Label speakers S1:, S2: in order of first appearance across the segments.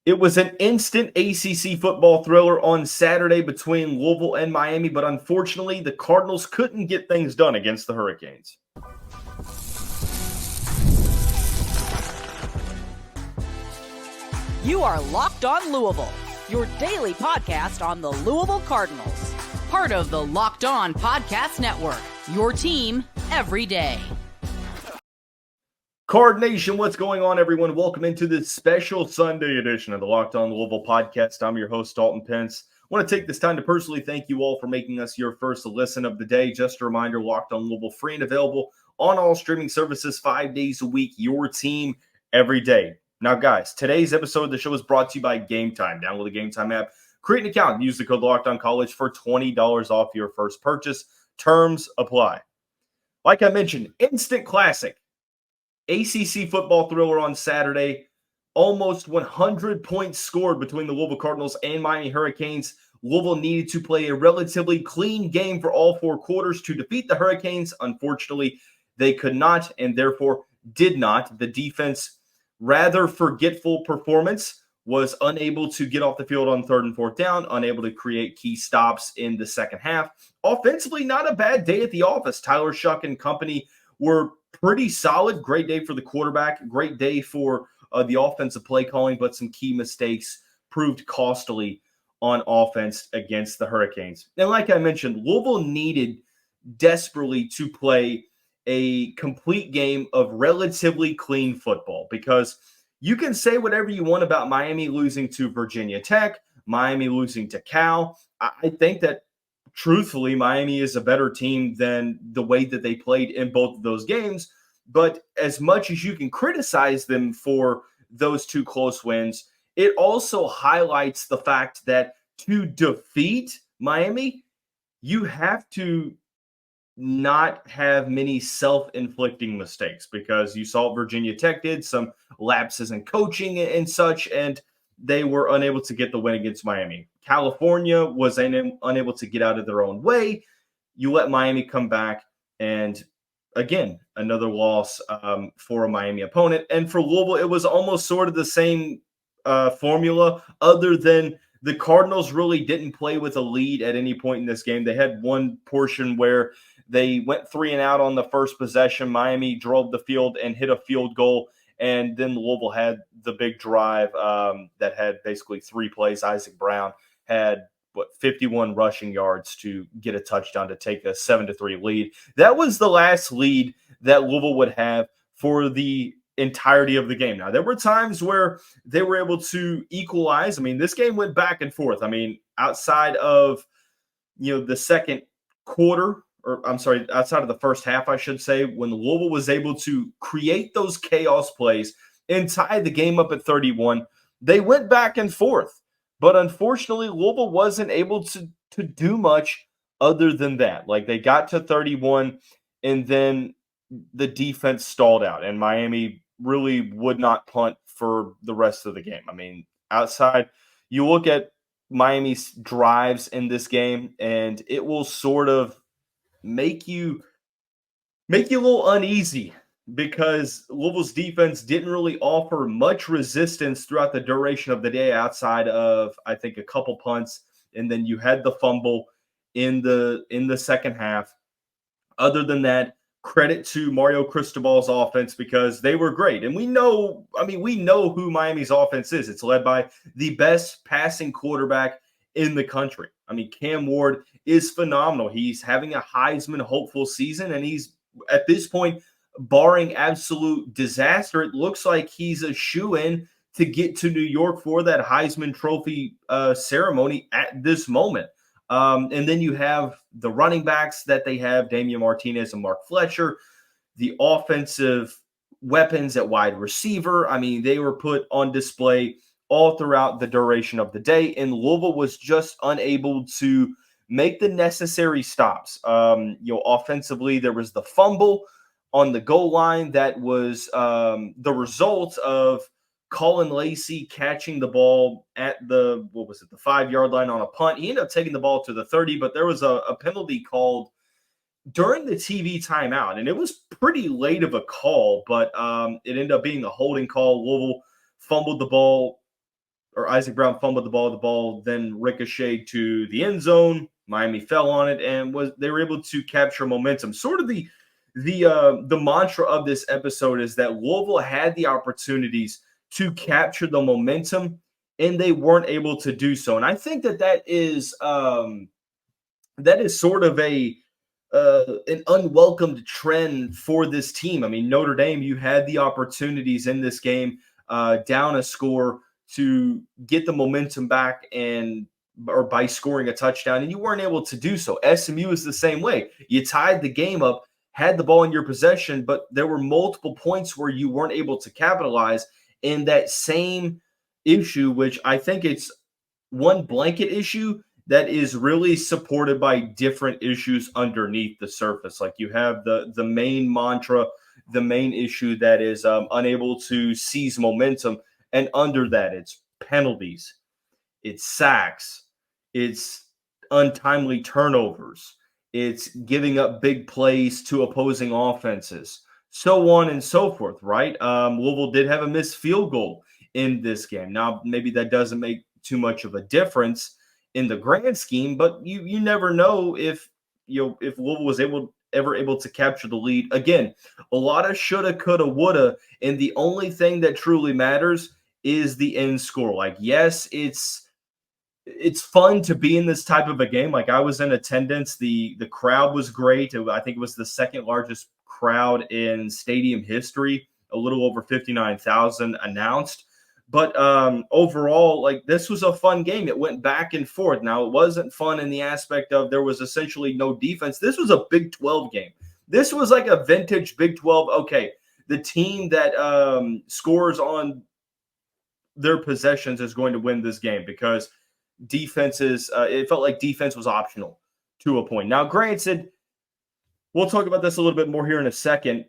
S1: It was an instant ACC football thriller on Saturday between Louisville and Miami, but unfortunately, the Cardinals couldn't get things done against the Hurricanes.
S2: You are Locked On Louisville, your daily podcast on the Louisville Cardinals. Part of the Locked On Podcast Network, your team every day.
S1: Card Nation, what's going on, everyone? Welcome into this special Sunday edition of the Locked On Louisville podcast. I'm your host, Dalton Pence. I want to take this time to personally thank you all for making us your first listen of the day. Just a reminder, Locked On Louisville, free and available on all streaming services 5 days a week, your team every day. Now, guys, today's episode of the show is brought to you by Game Time. Download the Game Time app, create an account, and use the code LOCKEDONCollege for $20 off your first purchase. Terms apply. Like I mentioned, instant classic. ACC football thriller on Saturday. Almost 100 points scored between the Louisville Cardinals and Miami Hurricanes. Louisville needed to play a relatively clean game for all four quarters to defeat the Hurricanes. Unfortunately, they could not and therefore did not. The defense, rather forgetful performance, was unable to get off the field on third and fourth down, unable to create key stops in the second half. Offensively, not a bad day at the office. Tyler Shough and company were pretty solid. Great day for the quarterback. Great day for the offensive play calling, but some key mistakes proved costly on offense against the Hurricanes. And like I mentioned, Louisville needed desperately to play a complete game of relatively clean football, because you can say whatever you want about Miami losing to Virginia Tech, Miami losing to Cal. I think that truthfully, Miami is a better team than the way that they played in both of those games. But as much as you can criticize them for those two close wins, it also highlights the fact that to defeat Miami, you have to not have many self-inflicting mistakes, because you saw Virginia Tech did some lapses in coaching and such, and they were unable to get the win against Miami. California was unable to get out of their own way. You let Miami come back, and again, another loss for a Miami opponent. And for Louisville, it was almost sort of the same formula, other than the Cardinals really didn't play with a lead at any point in this game. They had one portion where they went 3 and out on the first possession. Miami drove the field and hit a field goal. And then Louisville had the big drive that had basically 3 plays. Isaac Brown had 51 rushing yards to get a touchdown to take a 7-3 lead. That was the last lead that Louisville would have for the entirety of the game. Now, there were times where they were able to equalize. I mean, this game went back and forth. I mean, outside of the second quarter, outside of the first half, I should say, when Louisville was able to create those chaos plays and tie the game up at 31, they went back and forth. But unfortunately, Louisville wasn't able to do much other than that. Like, they got to 31, and then the defense stalled out, and Miami really would not punt for the rest of the game. I mean, you look at Miami's drives in this game, and it will sort of make you a little uneasy, because Louisville's defense didn't really offer much resistance throughout the duration of the day, outside of, I think, a couple punts, and then you had the fumble in the second half. Other than that, credit to Mario Cristobal's offense, because they were great. And we know who Miami's offense is. It's led by the best passing quarterback in the country. I mean, Cam Ward is phenomenal. He's having a Heisman-hopeful season, and he's, at this point, barring absolute disaster, it looks like he's a shoo-in to get to New York for that Heisman Trophy ceremony at this moment. And then you have the running backs that they have, Damian Martinez and Mark Fletcher, the offensive weapons at wide receiver. I mean, they were put on display all throughout the duration of the day, and Louisville was just unable to make the necessary stops. Offensively, there was the fumble on the goal line that was the result of Colin Lacey catching the ball at the 5-yard line on a punt. He ended up taking the ball to the 30, but there was a penalty called during the TV timeout, and it was pretty late of a call, but it ended up being a holding call. Louisville fumbled the ball Isaac Brown fumbled the ball. The ball then ricocheted to the end zone. Miami fell on it, and they were able to capture momentum. Sort of the mantra of this episode is that Louisville had the opportunities to capture the momentum, and they weren't able to do so. And I think that is sort of an unwelcomed trend for this team. I mean, Notre Dame, you had the opportunities in this game, down a score, to get the momentum back or by scoring a touchdown, and you weren't able to do so. SMU is the same way. You tied the game up, had the ball in your possession, but there were multiple points where you weren't able to capitalize. And that same issue, which I think it's one blanket issue that is really supported by different issues underneath the surface. Like you have the main mantra, the main issue that is unable to seize momentum. And under that, it's penalties, it's sacks, it's untimely turnovers, it's giving up big plays to opposing offenses, so on and so forth, right? Louisville did have a missed field goal in this game. Now, maybe that doesn't make too much of a difference in the grand scheme, but you never know if Louisville was ever able to capture the lead. Again, a lot of shoulda, coulda, woulda, and the only thing that truly matters is the end score. Like, yes, it's fun to be in this type of a game. Like, I was in attendance. The crowd was great. I think it was the second largest crowd in stadium history, a little over 59,000 announced. But overall, like, this was a fun game. It went back and forth. Now, it wasn't fun in the aspect of there was essentially no defense. This was a Big 12 game. This was like a vintage Big 12. Okay, the team that scores on their possessions is going to win this game, because defenses, it felt like defense was optional to a point. Now, granted, we'll talk about this a little bit more here in a second.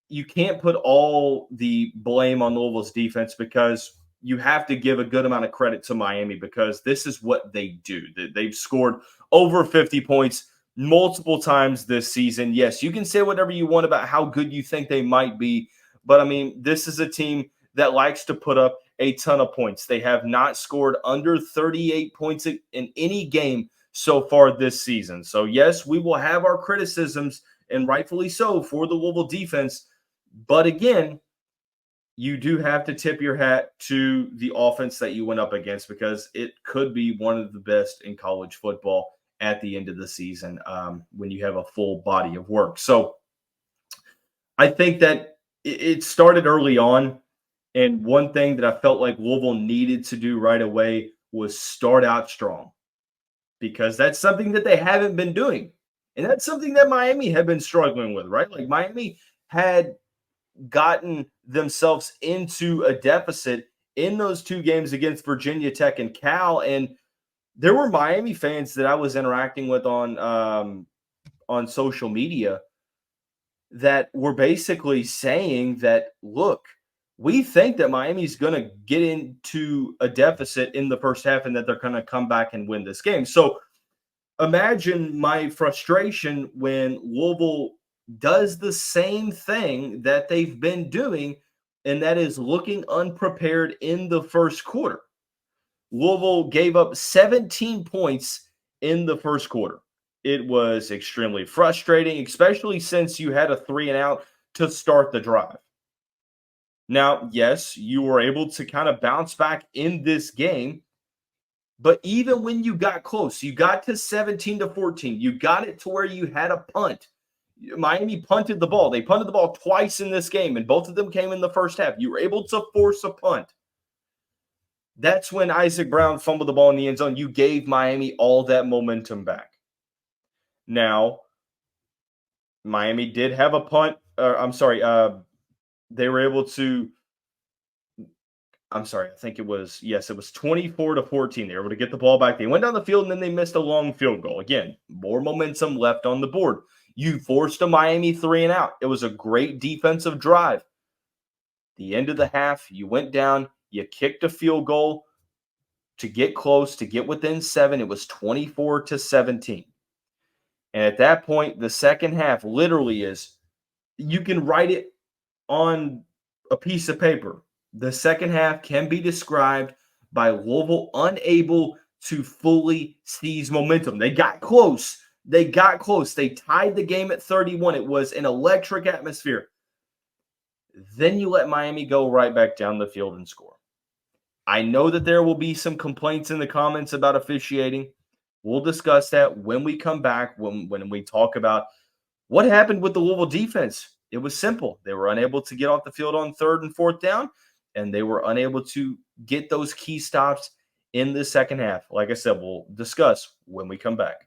S1: You can't put all the blame on Louisville's defense, because you have to give a good amount of credit to Miami, because this is what they do. They've scored over 50 points multiple times this season. Yes, you can say whatever you want about how good you think they might be, but I mean, this is a team that likes to put up a ton of points. They have not scored under 38 points in any game so far this season. So yes, we will have our criticisms, and rightfully so, for the Louisville defense. But again, you do have to tip your hat to the offense that you went up against, because it could be one of the best in college football at the end of the season, when you have a full body of work. So I think that it started early on. And one thing that I felt like Louisville needed to do right away was start out strong, because that's something that they haven't been doing. And that's something that Miami had been struggling with, right? Like, Miami had gotten themselves into a deficit in those two games against Virginia Tech and Cal. And there were Miami fans that I was interacting with on social media that were basically saying that, look, we think that Miami's going to get into a deficit in the first half, and that they're going to come back and win this game. So imagine my frustration when Louisville does the same thing that they've been doing, and that is looking unprepared in the first quarter. Louisville gave up 17 points in the first quarter. It was extremely frustrating, especially since you had a 3-and-out to start the drive. Now, yes, you were able to kind of bounce back in this game, but even when you got close, you got to 17-14, you got it to where you had a punt. Miami punted the ball. They punted the ball twice in this game, and both of them came in the first half. You were able to force a punt. That's when Isaac Brown fumbled the ball in the end zone. You gave Miami all that momentum back. Now, Miami did have a punt. They were able to, I think it was 24-14. They were able to get the ball back. They went down the field, and then they missed a long field goal. Again, more momentum left on the board. You forced a Miami 3-and-out. It was a great defensive drive. The end of the half, you went down, you kicked a field goal to get close, to get within 7. It was 24-17. And at that point, the second half literally is, you can write it on a piece of paper. The second half can be described by Louisville, unable to fully seize momentum. They got close. They tied the game at 31. It was an electric atmosphere. Then you let Miami go right back down the field and score. I know that there will be some complaints in the comments about officiating. We'll discuss that when we come back, when we talk about what happened with the Louisville defense. It was simple. They were unable to get off the field on 3rd and 4th down, and they were unable to get those key stops in the second half. Like I said, we'll discuss when we come back.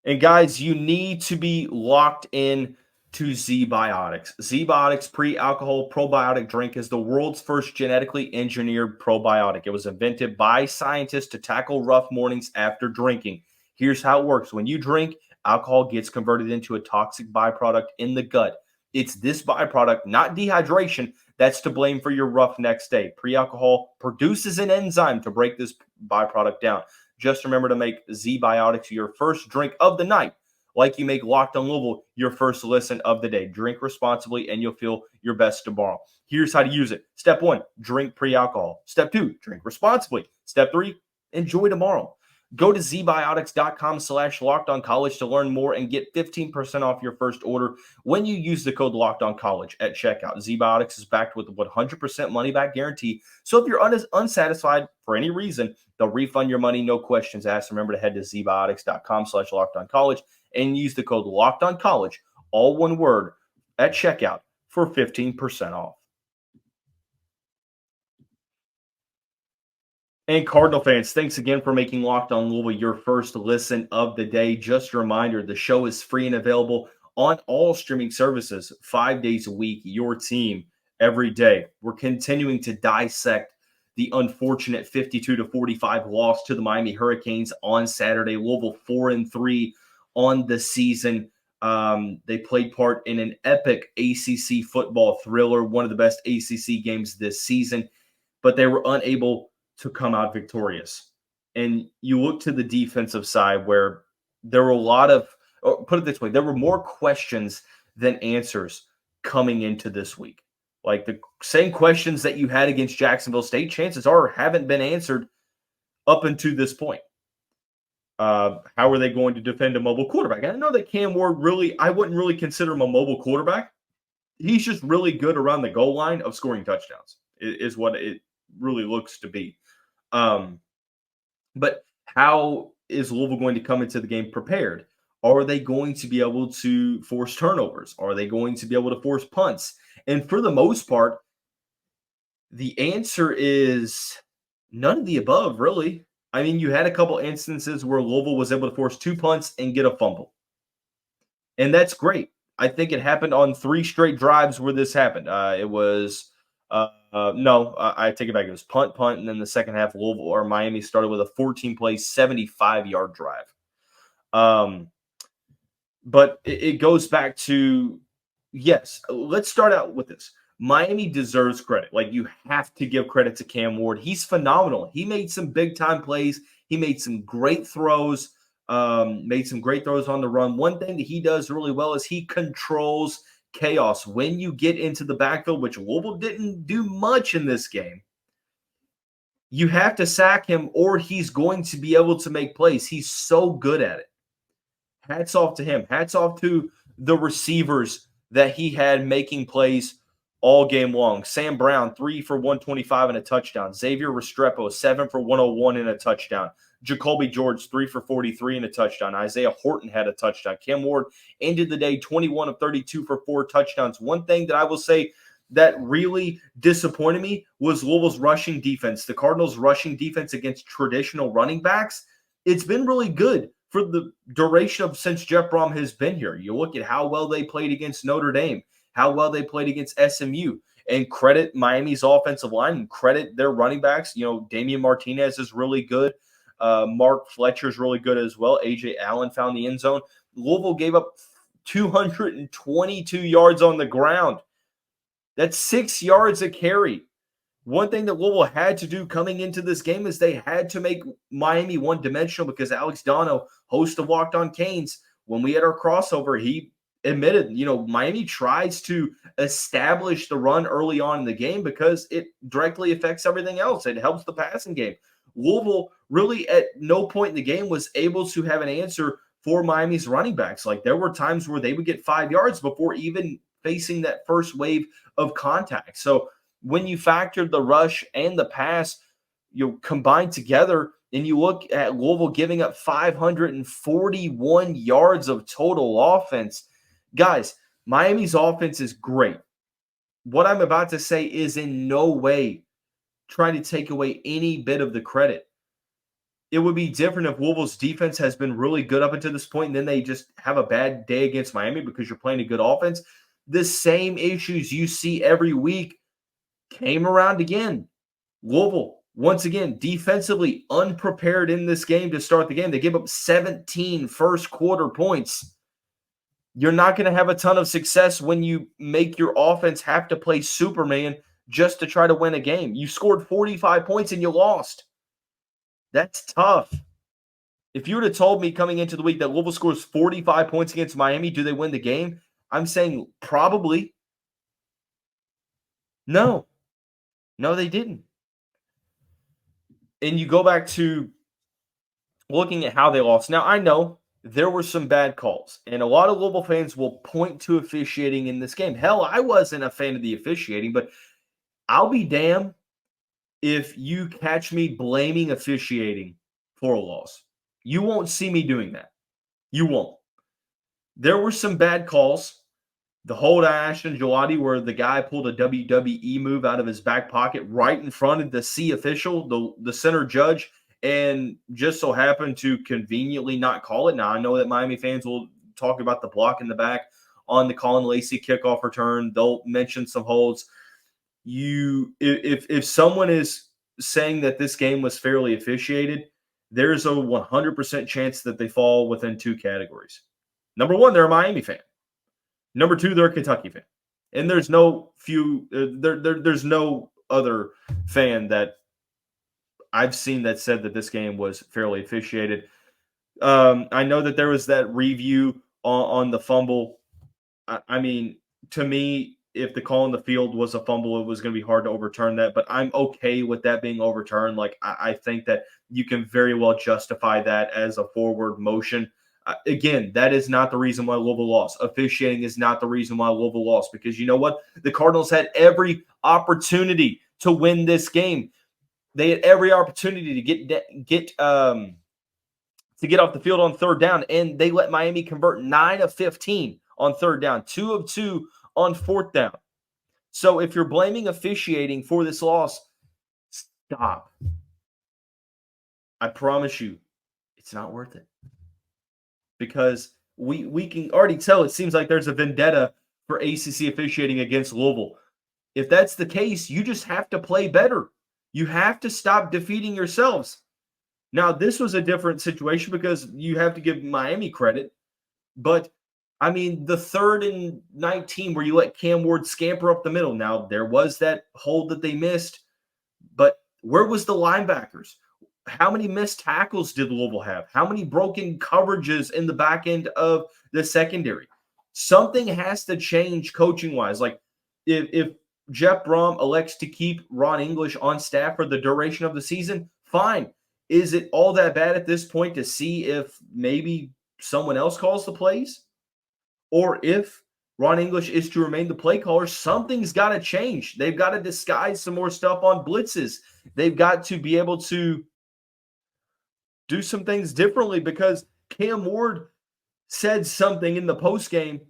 S1: And guys, you need to be locked in to Z-Biotics. Z-Biotics pre-alcohol probiotic drink is the world's first genetically engineered probiotic. It was invented by scientists to tackle rough mornings after drinking. Here's how it works. When you drink, alcohol gets converted into a toxic byproduct in the gut. It's this byproduct, not dehydration, that's to blame for your rough next day. Pre-alcohol produces an enzyme to break this byproduct down. Just remember to make Z-Biotics your first drink of the night, like you make Locked On Louisville your first listen of the day. Drink responsibly, and you'll feel your best tomorrow. Here's how to use it. Step 1, drink pre-alcohol. Step 2, drink responsibly. Step 3, enjoy tomorrow. Go to zbiotics.com/LockedOnCollege to learn more and get 15% off your first order when you use the code LockedOnCollege at checkout. ZBiotics is backed with a 100% money-back guarantee, so if you're unsatisfied for any reason, they'll refund your money, no questions asked. Remember to head to zbiotics.com/LockedOnCollege and use the code LockedOnCollege, all one word, at checkout for 15% off. And Cardinal fans, thanks again for making Locked On Louisville your first listen of the day. Just a reminder, the show is free and available on all streaming services 5 days a week, your team every day. We're continuing to dissect the unfortunate 52-45 loss to the Miami Hurricanes on Saturday. Louisville 4-3 on the season. They played part in an epic ACC football thriller, one of the best ACC games this season, but they were unable to come out victorious. And you look to the defensive side where there were a lot of, or put it this way, there were more questions than answers coming into this week. Like the same questions that you had against Jacksonville State, chances are haven't been answered up until this point. How are they going to defend a mobile quarterback? And I know that Cam Ward I wouldn't really consider him a mobile quarterback. He's just really good around the goal line of scoring touchdowns, is what it really looks to be. But how is Louisville going to come into the game prepared? Are they going to be able to force turnovers? Are they going to be able to force punts? And for the most part, the answer is none of the above, really. I mean, you had a couple instances where Louisville was able to force 2 punts and get a fumble. And that's great. I think it happened on 3 straight drives where this happened. I take it back. It was punt, and then the second half, Louisville or Miami started with a 14-play, 75-yard drive. But it goes back to, yes, let's start out with this. Miami deserves credit. Like, you have to give credit to Cam Ward. He's phenomenal. He made some big-time plays. He made some great throws, on the run. One thing that he does really well is he controls chaos. When you get into the backfield, which Louisville didn't do much in this game, you have to sack him or he's going to be able to make plays. He's so good at it. Hats off to him. Hats off to the receivers that he had making plays all game long. Sam Brown, 3 for 125 and a touchdown. Xavier Restrepo, 7 for 101 and a touchdown. Jacoby George, 3 for 43 and a touchdown. Isaiah Horton had a touchdown. Cam Ward ended the day 21 of 32 for 4 touchdowns. One thing that I will say that really disappointed me was Louisville's rushing defense. The Cardinals' rushing defense against traditional running backs, it's been really good for the duration of since Jeff Brom has been here. You look at how well they played against Notre Dame, how well they played against SMU, and credit Miami's offensive line and credit their running backs. You know, Damian Martinez is really good. Mark Fletcher's really good as well. A.J. Allen found the end zone. Louisville gave up 222 yards on the ground. That's 6 yards a carry. One thing that Louisville had to do coming into this game is they had to make Miami one-dimensional because Alex Dono, host of Locked On Canes, when we had our crossover, he admitted, Miami tries to establish the run early on in the game because it directly affects everything else. It helps the passing game. Louisville really at no point in the game was able to have an answer for Miami's running backs. Like there were times where they would get 5 yards before even facing that first wave of contact. So when you factor the rush and the pass, combined together, and you look at Louisville giving up 541 yards of total offense. Guys, Miami's offense is great. What I'm about to say is in no way trying to take away any bit of the credit. It would be different if Louisville's defense has been really good up until this point, and then they just have a bad day against Miami because you're playing a good offense. The same issues you see every week came around again. Louisville, once again, defensively unprepared in this game to start the game. They gave up 17 first quarter points. You're not going to have a ton of success when you make your offense have to play Superman just to try to win a game. You scored 45 points and you lost. That's tough. If you would have told me coming into the week that Louisville scores 45 points against Miami, do they win the game? I'm saying probably. No, they didn't. And you go back to looking at how they lost. Now, I know there were some bad calls, and a lot of Louisville fans will point to officiating in this game. Hell, I wasn't a fan of the officiating, but I'll be damned if you catch me blaming officiating for a loss. You won't see me doing that. You won't. There were some bad calls. The hold on Ashton Gelati where the guy pulled a WWE move out of his back pocket right in front of the C official, the center judge, and just so happened to conveniently not call it. Now, I know that Miami fans will talk about the block in the back on the Colin Lacey kickoff return. They'll mention some holds. If someone is saying that this game was fairly officiated, there's a 100% chance that they fall within two categories. Number one, they're a Miami fan. Number two, they're a Kentucky fan. And there's no there's no other fan that I've seen that said that this game was fairly officiated. I know that there was that review on the fumble. I mean, to me, if the call in the field was a fumble, it was going to be hard to overturn that. But I'm okay with that being overturned. Like, I think that you can very well justify that as a forward motion. Again, that is not the reason why Louisville lost. Officiating is not the reason why Louisville lost, because you know what? The Cardinals had every opportunity to win this game. They had every opportunity to get off the field on third down, and they let Miami convert 9 of 15 on third down, 2 of 2 on fourth down. So if you're blaming officiating for this loss, stop. I promise you, it's not worth it. Because we can already tell it seems like there's a vendetta for ACC officiating against Louisville. If that's the case, you just have to play better. You have to stop defeating yourselves. Now, this was a different situation because you have to give Miami credit. But, I mean, the 3rd and 19 where you let Cam Ward scamper up the middle. Now, there was that hold that they missed. But where was the linebackers? How many missed tackles did Louisville have? How many broken coverages in the back end of the secondary? Something has to change coaching-wise. Like, if Jeff Brom elects to keep Ron English on staff for the duration of the season, fine. Is it all that bad at this point to see if maybe someone else calls the plays? Or if Ron English is to remain the play caller, something's got to change. They've got to disguise some more stuff on blitzes. They've got to be able to do some things differently, because Cam Ward said something in the postgame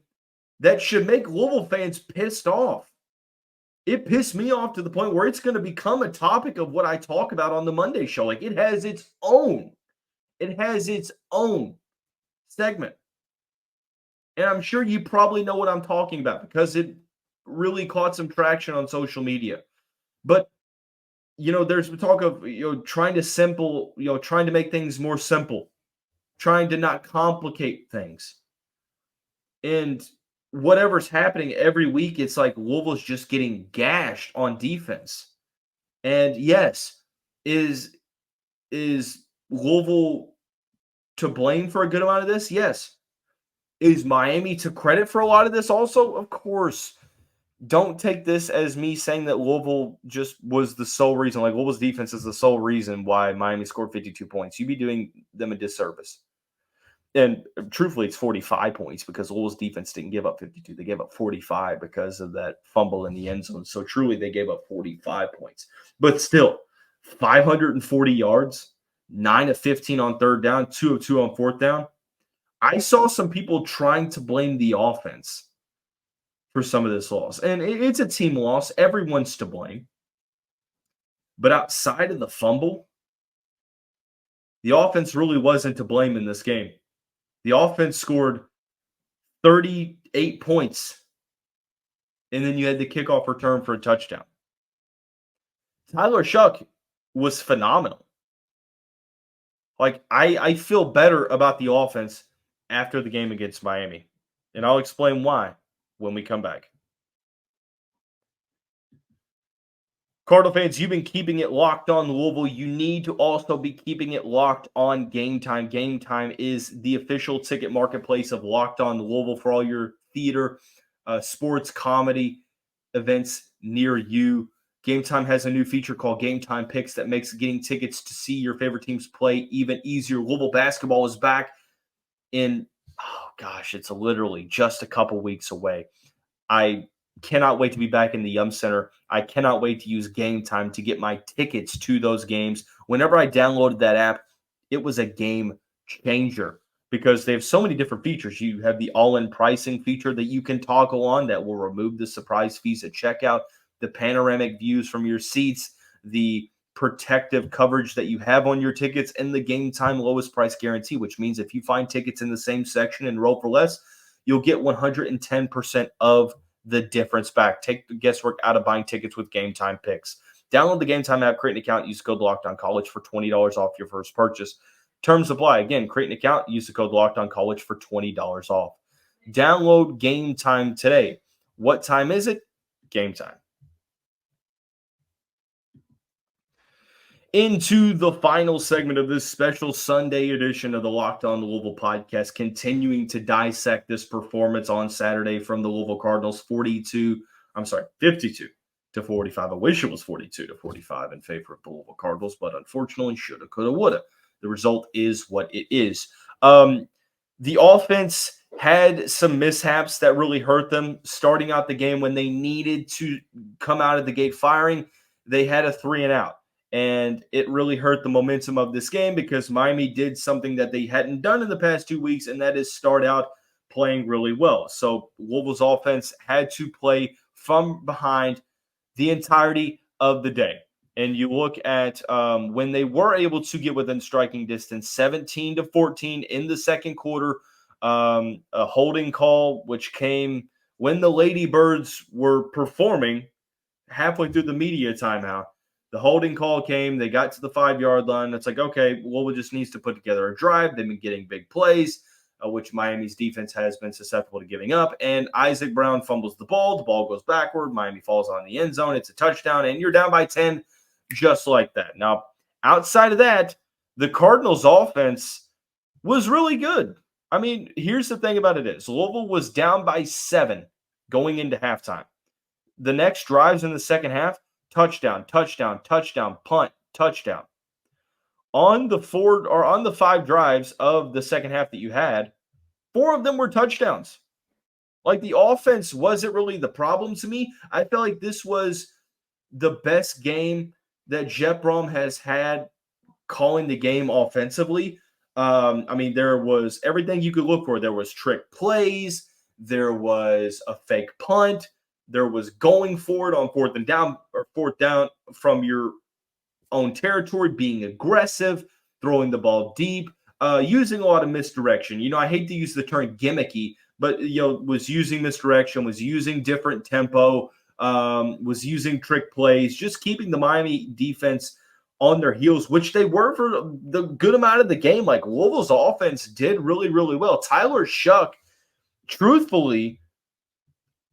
S1: that should make Louisville fans pissed off. It pissed me off to the point where it's going to become a topic of what I talk about on the Monday show. Like, it has its own segment. And I'm sure you probably know what I'm talking about because it really caught some traction on social media. But there's talk of, trying to make things more simple, trying to not complicate things. And whatever's happening every week, it's like Louisville's just getting gashed on defense. And yes, is Louisville to blame for a good amount of this? Yes. Is Miami to credit for a lot of this also? Of course. Don't take this as me saying that Louisville just was the sole reason, like Louisville's defense is the sole reason why Miami scored 52 points. You'd be doing them a disservice. And truthfully, it's 45 points because Louisville's defense didn't give up 52. They gave up 45 because of that fumble in the end zone. So truly, they gave up 45 points. But still, 540 yards, 9 of 15 on third down, 2 of 2 on fourth down. I saw some people trying to blame the offense for some of this loss. And it's a team loss. Everyone's to blame. But outside of the fumble, the offense really wasn't to blame in this game. The offense scored 38 points, and then you had the kickoff return for a touchdown. Tyler Shough was phenomenal. Like, I feel better about the offense after the game against Miami, and I'll explain why when we come back. Cardinal fans, you've been keeping it locked on Louisville. You need to also be keeping it locked on Game Time. Game Time is the official ticket marketplace of Locked On Louisville for all your theater, sports, comedy events near you. Game Time has a new feature called Game Time Picks that makes getting tickets to see your favorite teams play even easier. Louisville basketball is back in, it's literally just a couple weeks away. I cannot wait to be back in the Yum Center. I cannot wait to use Game Time to get my tickets to those games. Whenever I downloaded that app, it was a game changer because they have so many different features. You have the all-in pricing feature that you can toggle on that will remove the surprise fees at checkout, the panoramic views from your seats, the protective coverage that you have on your tickets, and the Game Time lowest price guarantee, which means if you find tickets in the same section and roll for less, you'll get 110% of the difference back. Take the guesswork out of buying tickets with Game Time Picks. Download the Game Time app, create an account, use code LOCKEDONCollege for $20 off your first purchase. Terms apply. Again, create an account, use the code LOCKEDONCollege for $20 off. Download Game Time today. What time is it? Game Time. Into the final segment of this special Sunday edition of the Locked On Louisville podcast, continuing to dissect this performance on Saturday from the Louisville Cardinals, 52 to 45. I wish it was 42 to 45 in favor of the Louisville Cardinals, but unfortunately, shoulda, coulda, woulda. The result is what it is. The offense had some mishaps that really hurt them starting out the game when they needed to come out of the gate firing. They had a 3-and-out. And it really hurt the momentum of this game because Miami did something that they hadn't done in the past 2 weeks, and that is start out playing really well. So Louisville's offense had to play from behind the entirety of the day. And you look at when they were able to get within striking distance, 17-14 in the second quarter, a holding call, which came when the Ladybirds were performing halfway through the media timeout. The holding call came. They got to the 5-yard line. It's like, okay, Louisville just needs to put together a drive. They've been getting big plays, which Miami's defense has been susceptible to giving up. And Isaac Brown fumbles the ball. The ball goes backward. Miami falls on the end zone. It's a touchdown, and you're down by 10 just like that. Now, outside of that, the Cardinals' offense was really good. I mean, here's the thing about it is Louisville was down by 7 going into halftime. The next drives in the second half, touchdown, touchdown, touchdown, punt, touchdown. On the 5 drives of the second half that you had, 4 of them were touchdowns. Like, the offense wasn't really the problem to me. I felt like this was the best game that Jeff Brom has had calling the game offensively. I mean, there was everything you could look for. There was trick plays. There was a fake punt. There was going for it on fourth down from your own territory, being aggressive, throwing the ball deep, using a lot of misdirection. You know, I hate to use the term gimmicky, but, was using misdirection, was using different tempo, was using trick plays, just keeping the Miami defense on their heels, which they were for the good amount of the game. Like, Louisville's offense did really, really well. Tyler Shough, truthfully,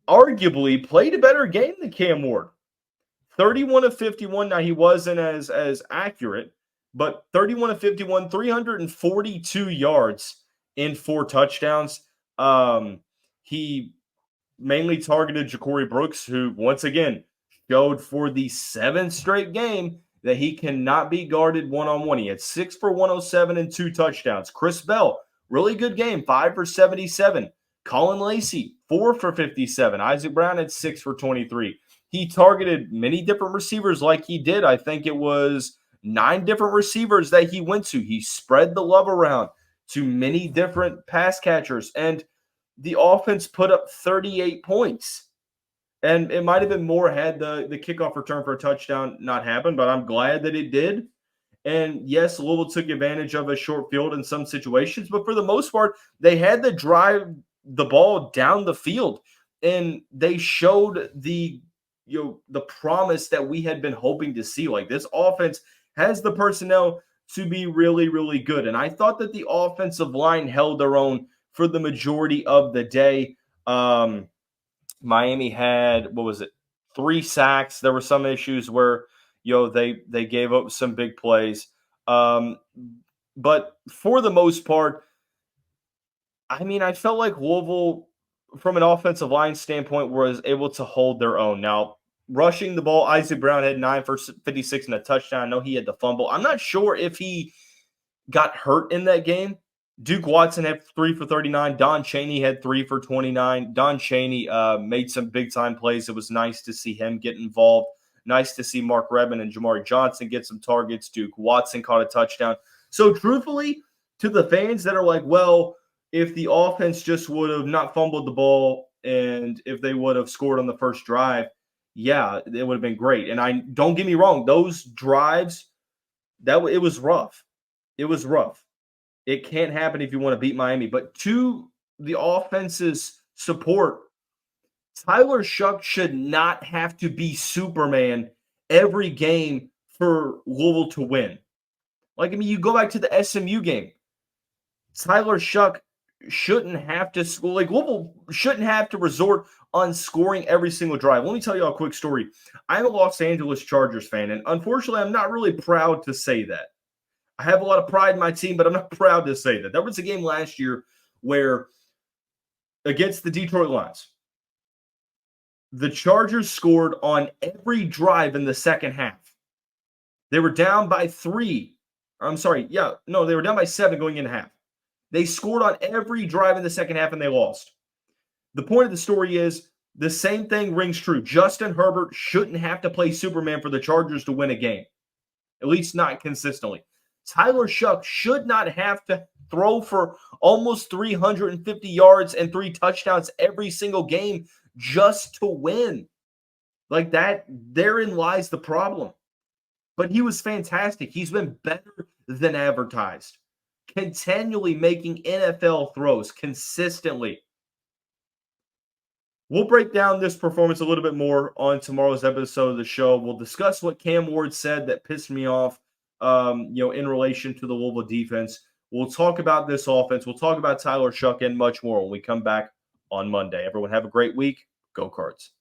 S1: arguably played a better game than Cam Ward. 31 of 51. Now, he wasn't as accurate, but 31 of 51, 342 yards in 4 touchdowns. He mainly targeted Ja'Cory Brooks, who once again showed for the 7th straight game that he cannot be guarded one-on-one. He had 6 for 107 and 2 touchdowns. Chris Bell, really good game, 5 for 77. Colin Lacey, 4 for 57. Isaac Brown had 6 for 23. He targeted many different receivers like he did. I think it was 9 different receivers that he went to. He spread the love around to many different pass catchers, and the offense put up 38 points. And it might have been more had the kickoff return for a touchdown not happened, but I'm glad that it did. And yes, Louisville took advantage of a short field in some situations, but for the most part, they had to drive the ball down the field, and they showed the promise that we had been hoping to see. Like, this offense has the personnel to be really, really good. And I thought that the offensive line held their own for the majority of the day. Miami had, 3 sacks. There were some issues where, they gave up some big plays. But for the most part, I felt like Louisville, from an offensive line standpoint, was able to hold their own. Now, rushing the ball, Isaac Brown had 9 for 56 and a touchdown. I know he had the fumble. I'm not sure if he got hurt in that game. Duke Watson had 3 for 39. Don Chaney had 3 for 29. Don Chaney made some big-time plays. It was nice to see him get involved. Nice to see Mark Redmond and Jamari Johnson get some targets. Duke Watson caught a touchdown. So, truthfully, to the fans that are like, well, if the offense just would have not fumbled the ball and if they would have scored on the first drive, yeah, it would have been great. And don't get me wrong, those drives, it was rough. It was rough. It can't happen if you want to beat Miami. But to the offense's support, Tyler Shough should not have to be Superman every game for Louisville to win. You go back to the SMU game. Tyler Shough shouldn't have to score. Louisville shouldn't have to resort on scoring every single drive. Let me tell you a quick story. I'm a Los Angeles Chargers fan, and unfortunately, I'm not really proud to say that. I have a lot of pride in my team, but I'm not proud to say that. There was a game last year where, against the Detroit Lions, the Chargers scored on every drive in the second half. They were down by 3. They were down by 7 going into half. They scored on every drive in the second half, and they lost. The point of the story is the same thing rings true. Justin Herbert shouldn't have to play Superman for the Chargers to win a game, at least not consistently. Tyler Shough should not have to throw for almost 350 yards and 3 touchdowns every single game just to win. Like that, therein lies the problem. But he was fantastic. He's been better than advertised. Continually making NFL throws consistently. We'll break down this performance a little bit more on tomorrow's episode of the show. We'll discuss what Cam Ward said that pissed me off, in relation to the Louisville defense. We'll talk about this offense. We'll talk about Tyler Shough and much more when we come back on Monday. Everyone have a great week. Go Cards.